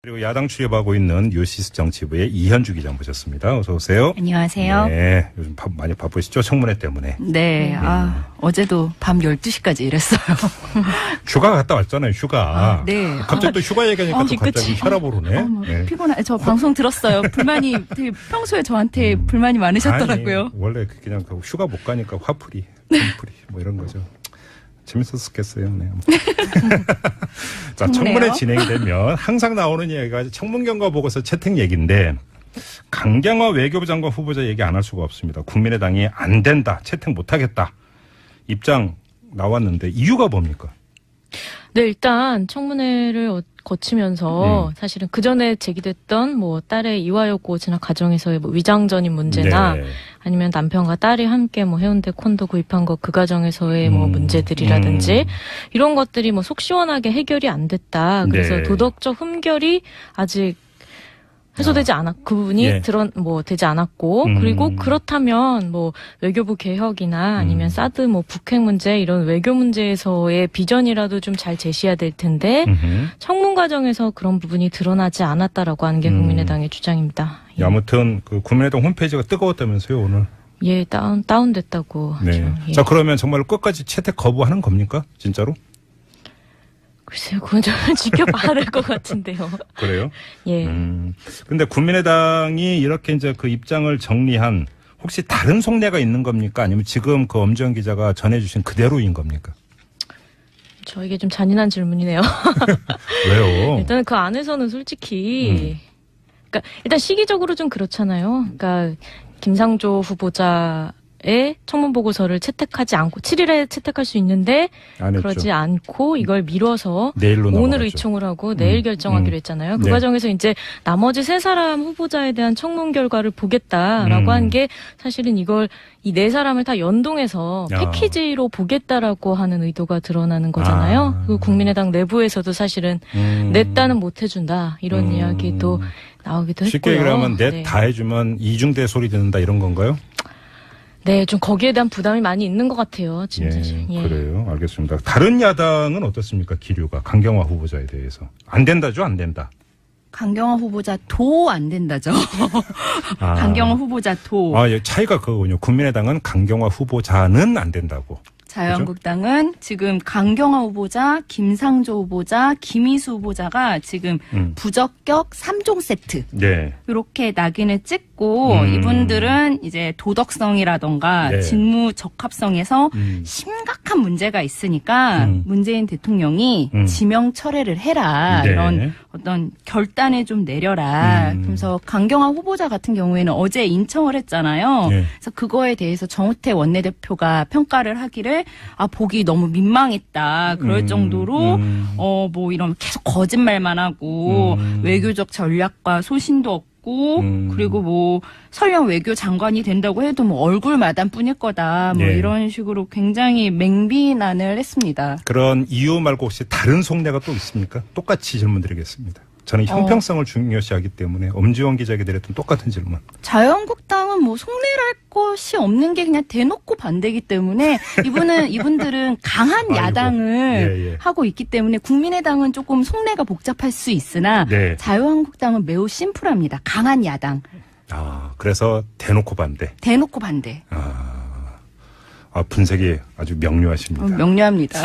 그리고 야당 출입하고 있는 뉴시스 정치부의 이현주 기자 모셨습니다. 어서 오세요. 안녕하세요. 네, 요즘 많이 바쁘시죠? 청문회 때문에. 네, 어제도 밤 12시까지 일했어요. 휴가 갔다 왔잖아요, 휴가. 네. 갑자기 또 휴가 얘기하니까 또 갑자기 혈압 오르네. 네. 피곤해. 저 방송 들었어요. 불만이, 되게 평소에 저한테 불만이 많으셨더라고요. 아니, 원래 그냥 휴가 못 가니까 화풀이, 분풀이 뭐 이런 거죠. 재밌었겠어요. 네. 자, 청문회 진행이 되면 항상 나오는 얘기가 청문경과 보고서 채택 얘기인데 강경화 외교부 장관 후보자 얘기 안 할 수가 없습니다. 국민의당이 안 된다, 채택 못하겠다 입장 나왔는데 이유가 뭡니까? 네, 일단 청문회를 거치면서 사실은 그 전에 제기됐던 뭐 딸의 이화여고 진학 과정에서의 뭐 위장전입 문제나 네. 아니면 남편과 딸이 함께 뭐 해운대 콘도 구입한 것 그 과정에서의 뭐 문제들이라든지 이런 것들이 뭐 속 시원하게 해결이 안 됐다. 그래서 네. 도덕적 흠결이 아직 해소되지 그 부분이 되지 않았고, 그리고 그렇다면 뭐 외교부 개혁이나 아니면 사드 뭐 북핵 문제 이런 외교 문제에서의 비전이라도 좀 잘 제시해야 될 텐데, 청문 과정에서 그런 부분이 드러나지 않았다라고 하는 게 국민의당의 주장입니다. 예, 아무튼 그 국민의당 홈페이지가 뜨거웠다면서요, 오늘. 예, 다운됐다고 하죠. 네. 예. 자, 그러면 정말 끝까지 채택 거부하는 겁니까? 진짜로? 글쎄요, 그건 좀 지켜봐야 될 것 같은데요. 그래요? 예. 근데 국민의당이 이렇게 이제 그 입장을 정리한 혹시 다른 속내가 있는 겁니까? 아니면 지금 그 엄지원 기자가 전해주신 그대로인 겁니까? 저에게 좀 잔인한 질문이네요. 왜요? 일단 그 안에서는 솔직히, 그러니까 일단 시기적으로 좀 그렇잖아요. 그러니까 김상조 후보자의 청문 보고서를 채택하지 않고 7일에 채택할 수 있는데 그러지 않고 이걸 미뤄서 내일로 오늘 넘어갔죠. 의총을 하고 내일 결정하기로 했잖아요. 그 네. 과정에서 이제 나머지 세 사람 후보자에 대한 청문 결과를 보겠다라고 한 게 사실은 이걸 이 네 사람을 다 연동해서 패키지로 보겠다라고 하는 의도가 드러나는 거잖아요. 그 국민의당 내부에서도 사실은 내 딸은 못 해준다 이런 이야기도 나오기도 했고요. 쉽게 얘기하면 넷 네. 다 해주면 이중대 소리 듣는다 이런 건가요? 네, 좀 거기에 대한 부담이 많이 있는 것 같아요. 지금 사실. 예. 그래요. 알겠습니다. 다른 야당은 어떻습니까? 기류가 강경화 후보자에 대해서 안 된다죠, 안 된다. 강경화 후보자 도 안 된다죠. 강경화 후보자 도. 예, 차이가 그거군요. 국민의당은 강경화 후보자는 안 된다고. 자유한국당은 지금 강경화 후보자, 김상조 후보자, 김희수 후보자가 지금 부적격 3종 세트. 네. 이렇게 낙인을 찍고 이분들은 이제 도덕성이라던가 네. 직무 적합성에서 심각한 문제가 있으니까 문재인 대통령이 지명 철회를 해라. 네. 이런 어떤 결단을 좀 내려라. 그래서 강경화 후보자 같은 경우에는 어제 인청을 했잖아요. 네. 그래서 그거에 대해서 정우택 원내대표가 평가를 하기를 보기 너무 민망했다. 그럴 정도로 뭐 이런 계속 거짓말만 하고 외교적 전략과 소신도 없고 그리고 뭐 설령 외교 장관이 된다고 해도 뭐 얼굴마담 뿐일 거다. 뭐 네. 이런 식으로 굉장히 맹비난을 했습니다. 그런 이유 말고 혹시 다른 속내가 또 있습니까? 똑같이 질문드리겠습니다. 저는 형평성을 중요시하기 때문에 엄지원 기자에게 드렸던 똑같은 질문. 자유한국당은 뭐 속내랄 것이 없는 게 그냥 대놓고 반대이기 때문에 이분들은 강한 야당을 하고 있기 때문에 국민의당은 조금 속내가 복잡할 수 있으나 자유한국당은 매우 심플합니다. 강한 야당. 그래서 대놓고 반대. 대놓고 반대. 분석이 아주 명료하십니다. 명료합니다.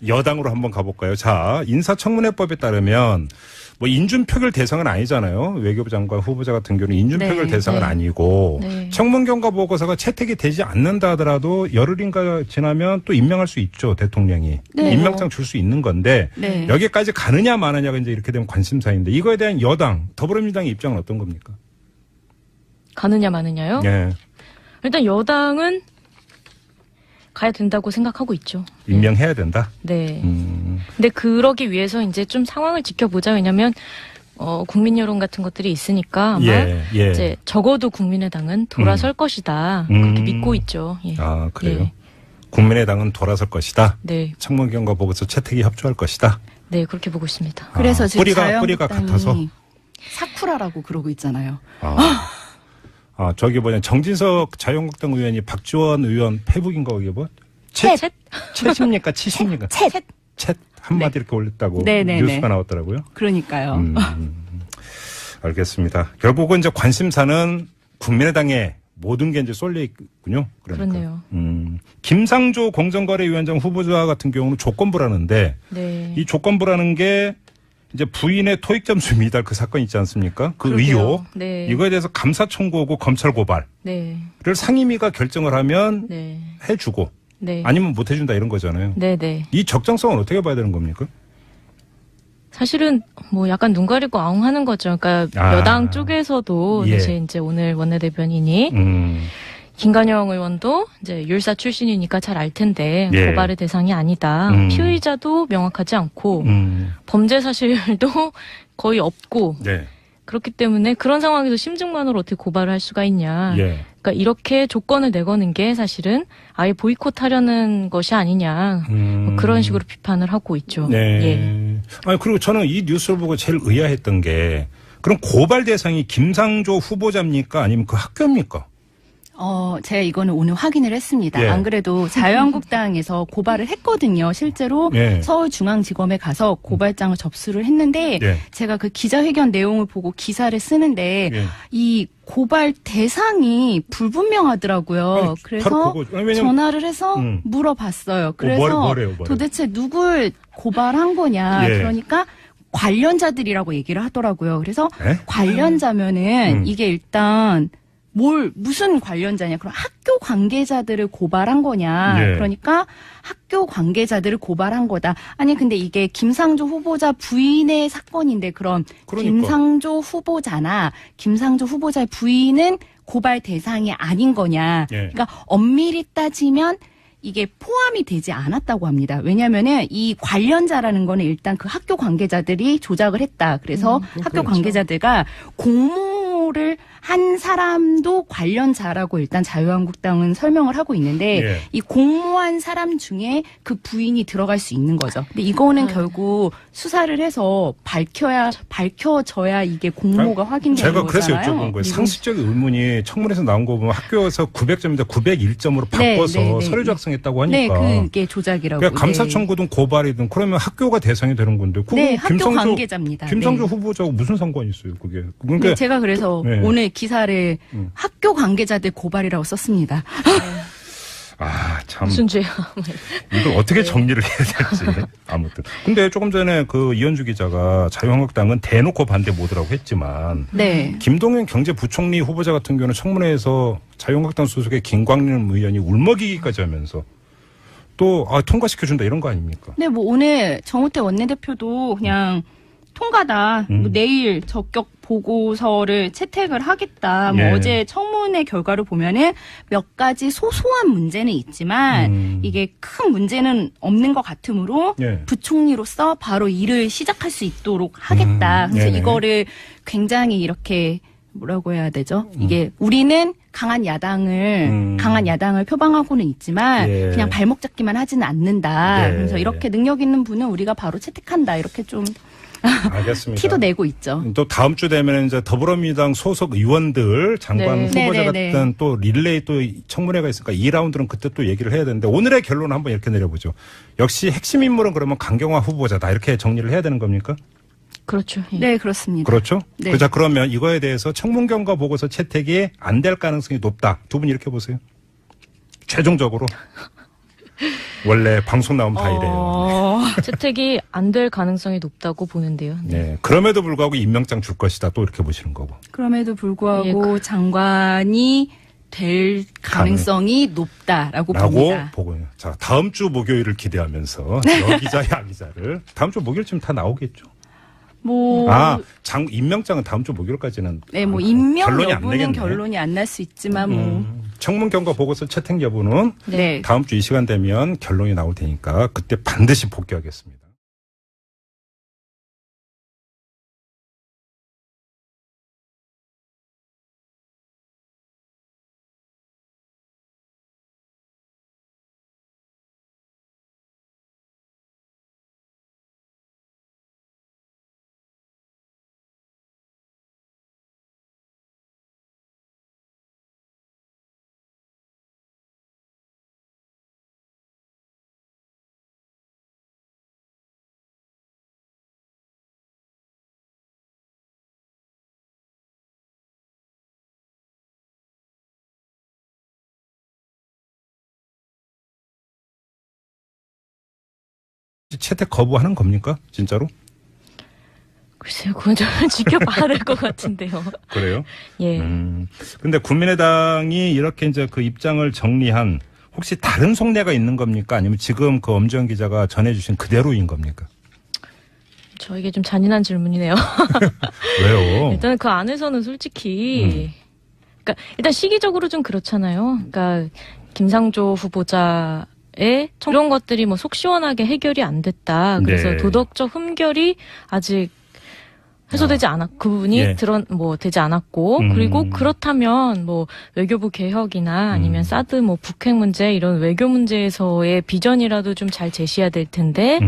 여당으로 한번 가볼까요? 자, 인사청문회법에 따르면 뭐 인준표결 대상은 아니잖아요. 외교부 장관 후보자 같은 경우는 인준표결 대상은 아니고 청문경과 보고서가 채택이 되지 않는다 하더라도 열흘인가 지나면 또 임명할 수 있죠. 대통령이. 임명장 줄 수 있는 건데 여기까지 가느냐 마느냐가 이제 이렇게 되면 관심사인데 이거에 대한 여당 더불어민주당의 입장은 어떤 겁니까? 가느냐 마느냐요? 네. 일단 여당은 가야 된다고 생각하고 있죠. 임명해야 된다? 네. 근데 그러기 위해서 이제 좀 상황을 지켜보자. 왜냐면, 국민 여론 같은 것들이 있으니까 아마 이제 적어도 국민의당은 돌아설 것이다. 그렇게 믿고 있죠. 예. 그래요? 예. 국민의당은 돌아설 것이다? 네. 청문경과 보고서 채택이 협조할 것이다? 네, 그렇게 보고 있습니다. 그래서 지금 뿌리가 같아서? 사쿠라라고 그러고 있잖아요. 저기 정진석 자유한국당 의원이 박지원 의원 페북인 거 이게 뭐? 챗? 챗입니까? 치십니까? 챗. 한마디 이렇게 올렸다고 네네네. 뉴스가 나왔더라고요. 그러니까요. 알겠습니다. 결국은 이제 관심사는 국민의당에 모든 게 이제 쏠려 있군요. 그러니까. 그렇네요. 김상조 공정거래위원장 후보자 같은 경우는 조건부라는데 네. 이 조건부라는 게 이제 부인의 토익 점수 미달 그 사건 있지 않습니까? 그 그러게요. 의혹. 네. 이거에 대해서 감사 청구하고 검찰 고발을 네. 상임위가 결정을 하면 네. 해주고 네. 아니면 못 해준다 이런 거잖아요. 네. 네. 이 적정성은 어떻게 봐야 되는 겁니까? 사실은 뭐 약간 눈 가리고 아웅하는 거죠. 그러니까 아. 여당 쪽에서도 예. 사실 이제 오늘 원내대변인이 김관영 의원도 이제 율사 출신이니까 잘 알 텐데 예. 고발의 대상이 아니다. 피의자도 명확하지 않고 범죄 사실도 거의 없고 네. 그렇기 때문에 그런 상황에서 심증만으로 어떻게 고발을 할 수가 있냐. 예. 그러니까 이렇게 조건을 내거는 게 사실은 아예 보이콧하려는 것이 아니냐. 뭐 그런 식으로 비판을 하고 있죠. 네. 예. 아니 그리고 저는 이 뉴스를 보고 제일 의아했던 게 그럼 고발 대상이 김상조 후보자입니까? 아니면 그 학교입니까? 제가 이거는 오늘 확인을 했습니다. 예. 안 그래도 자유한국당에서 고발을 했거든요. 실제로 예. 서울중앙지검에 가서 고발장을 접수를 했는데 예. 제가 그 기자회견 내용을 보고 기사를 쓰는데 예. 이 고발 대상이 불분명하더라고요. 아니, 바로 그래서 그거. 왜냐면- 전화를 해서 물어봤어요. 그래서 뭐래요? 도대체 누굴 고발한 거냐. 예. 그러니까 관련자들이라고 얘기를 하더라고요. 그래서 예? 관련자면은 이게 일단 무슨 관련자냐. 그럼 학교 관계자들을 고발한 거냐. 예. 그러니까 학교 관계자들을 고발한 거다. 아니, 근데 이게 김상조 후보자 부인의 사건인데 그럼 그러니까. 김상조 후보자나 김상조 후보자의 부인은 고발 대상이 아닌 거냐. 예. 그러니까 엄밀히 따지면 이게 포함이 되지 않았다고 합니다. 왜냐면은 이 관련자라는 거는 일단 그 학교 관계자들이 조작을 했다. 그래서 학교 그렇죠. 관계자들과 공모를 한 사람도 관련자라고 일단 자유한국당은 설명을 하고 있는데 예. 이 공모한 사람 중에 그 부인이 들어갈 수 있는 거죠. 근데 이거는 결국 수사를 해서 밝혀져야 이게 공모가 확인되는 제가 그래서 거잖아요. 여쭤본 거예요. 상식적인 의문이 청문회에서 나온 거 보면 학교에서 900점인데 901점으로 네, 바꿔서 네, 네. 서류 작성했다고 네, 하니까. 그게 조작이라고. 그러니까 감사 청구든 고발이든 그러면 학교가 대상이 되는 건데. 그거 네, 학교 관계자입니다. 김상조 네. 후보자하고 무슨 상관이 있어요, 그게. 그러니까 네, 제가 그래서 네. 오늘 기사를 학교 관계자들 고발이라고 썼습니다. 아, 참. 무슨 죄야. 이걸 어떻게 정리를 해야 될지. 아무튼. 근데 조금 전에 그 이현주 기자가 자유한국당은 대놓고 반대 모드라고 했지만. 네. 김동연 경제부총리 후보자 같은 경우는 청문회에서 자유한국당 소속의 김광림 의원이 울먹이기까지 하면서 또 통과시켜준다 이런 거 아닙니까? 네, 뭐 오늘 정우택 원내대표도 그냥 통과다. 뭐 내일 적격 보고서를 채택을 하겠다. 뭐 예. 어제 청문회 결과를 보면은 몇 가지 소소한 문제는 있지만 이게 큰 문제는 없는 것 같으므로 예. 부총리로서 바로 일을 시작할 수 있도록 하겠다. 그래서 네네. 이거를 굉장히 이렇게 뭐라고 해야 되죠? 이게 우리는 강한 야당을 표방하고는 있지만 예. 그냥 발목 잡기만 하지는 않는다. 예. 그래서 이렇게 능력 있는 분은 우리가 바로 채택한다. 이렇게 좀 알겠습니다. 티도 내고 있죠. 또 다음 주 되면 이제 더불어민주당 소속 의원들 장관 네. 후보자 네네네. 같은 또 릴레이 또 청문회가 있으니까 2라운드는 그때 또 얘기를 해야 되는데 오늘의 결론은 한번 이렇게 내려보죠. 역시 핵심 인물은 그러면 강경화 후보자다 이렇게 정리를 해야 되는 겁니까? 그렇죠. 예. 네, 그렇습니다. 그렇죠? 네. 자, 그러면 이거에 대해서 청문경과 보고서 채택이 안 될 가능성이 높다. 두 분 이렇게 보세요. 최종적으로. 원래 방송 나오면 다 이래요. 채택이 안 될 가능성이 높다고 보는데요. 네. 네. 그럼에도 불구하고 임명장 줄 것이다. 또 이렇게 보시는 거고. 그럼에도 불구하고 장관이 될 가능성이 높다라고 라고 봅니다. 보고요. 자, 다음 주 목요일을 기대하면서 여 기자, 야 기자를 다음 주 목요일쯤 다 나오겠죠. 뭐 임명장은 다음 주 목요일까지는 네, 뭐 임명 결론이 안 여부는 내겠네. 결론이 안 날 수 있지만 뭐 청문경과 보고서 채택 여부는 네. 다음 주 이 시간 되면 결론이 나올 테니까 그때 반드시 복귀하겠습니다. 채택 거부하는 겁니까? 진짜로? 글쎄요, 그건 좀 지켜봐야 될 것 같은데요. 그래요? 예. 근데 국민의당이 이렇게 이제 그 입장을 정리한 혹시 다른 속내가 있는 겁니까? 아니면 지금 그 엄지원 기자가 전해주신 그대로인 겁니까? 저에게 좀 잔인한 질문이네요. 왜요? 일단 그 안에서는 솔직히, 그러니까 일단 시기적으로 좀 그렇잖아요. 그러니까 김상조 후보자의 이런 것들이 뭐 속 시원하게 해결이 안 됐다. 그래서 네. 도덕적 흠결이 아직 해소되지 그 부분이 예. 되지 않았고, 그리고 그렇다면 뭐 외교부 개혁이나 아니면 사드 뭐 북핵 문제 이런 외교 문제에서의 비전이라도 좀 잘 제시해야 될 텐데,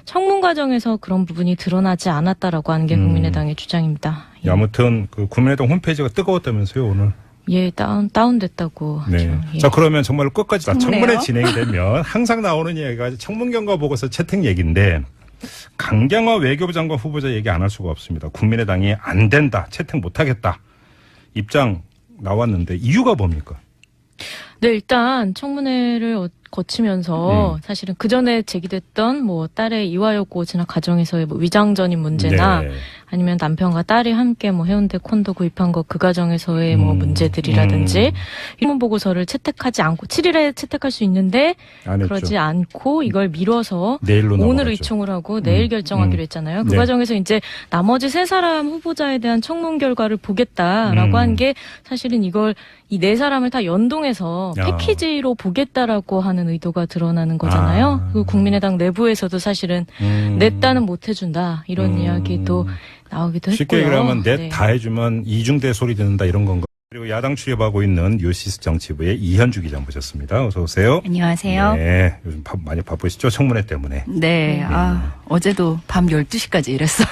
청문 과정에서 그런 부분이 드러나지 않았다라고 하는 게 국민의당의 주장입니다. 예. 아무튼 그 국민의당 홈페이지가 뜨거웠다면서요, 오늘. 예, 다운됐다고. 네. 하죠. 예. 자, 그러면 정말로 끝까지 다 청문회요? 청문회 진행이 되면 항상 나오는 얘기가 청문 경과 보고서 채택 얘기인데 강경화 외교부 장관 후보자 얘기 안 할 수가 없습니다. 국민의당이 안 된다, 채택 못 하겠다. 입장 나왔는데 이유가 뭡니까? 네, 일단 청문회를 거치면서 사실은 그 전에 제기됐던 뭐 딸의 이화여고 진학 과정에서의 뭐 위장전입 문제나 네. 아니면 남편과 딸이 함께 뭐 해운대 콘도 구입한 것 그 과정에서의 뭐 문제들이라든지 이런 보고서를 채택하지 않고 7일에 채택할 수 있는데 안 했죠. 그러지 않고 이걸 미뤄서 내일로 오늘 넘어갔죠. 의총을 하고 내일 결정하기로 했잖아요. 그 네. 과정에서 이제 나머지 세 사람 후보자에 대한 청문 결과를 보겠다라고 한 게 사실은 이걸 이 네 사람을 다 연동해서 패키지로 보겠다라고 하는 의도가 드러나는 거잖아요. 그 국민의당 내부에서도 사실은 내 딸은 못 해준다 이런 이야기도 나오기도 쉽게 했고요. 얘기하면 넷 네. 다 해주면 이중대 소리 듣는다 이런 건가. 그리고 야당 출입하고 있는 뉴시스 정치부의 이현주 기자 모셨습니다. 어서 오세요. 안녕하세요. 네, 요즘 많이 바쁘시죠? 청문회 때문에. 네. 어제도 밤 12시까지 일했어요.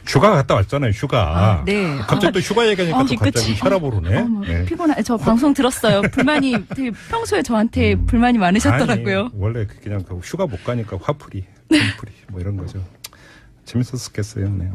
휴가 갔다 왔잖아요, 휴가. 네. 갑자기 또 휴가 얘기하니까 또 갑자기 그치. 혈압 오르네. 네. 피곤해. 저 방송 들었어요. 불만이 되게 평소에 저한테 불만이 많으셨더라고요. 아니, 원래 그냥 그 휴가 못 가니까 화풀이, 분풀이 뭐 이런 거죠. 재밌었겠어요. 네.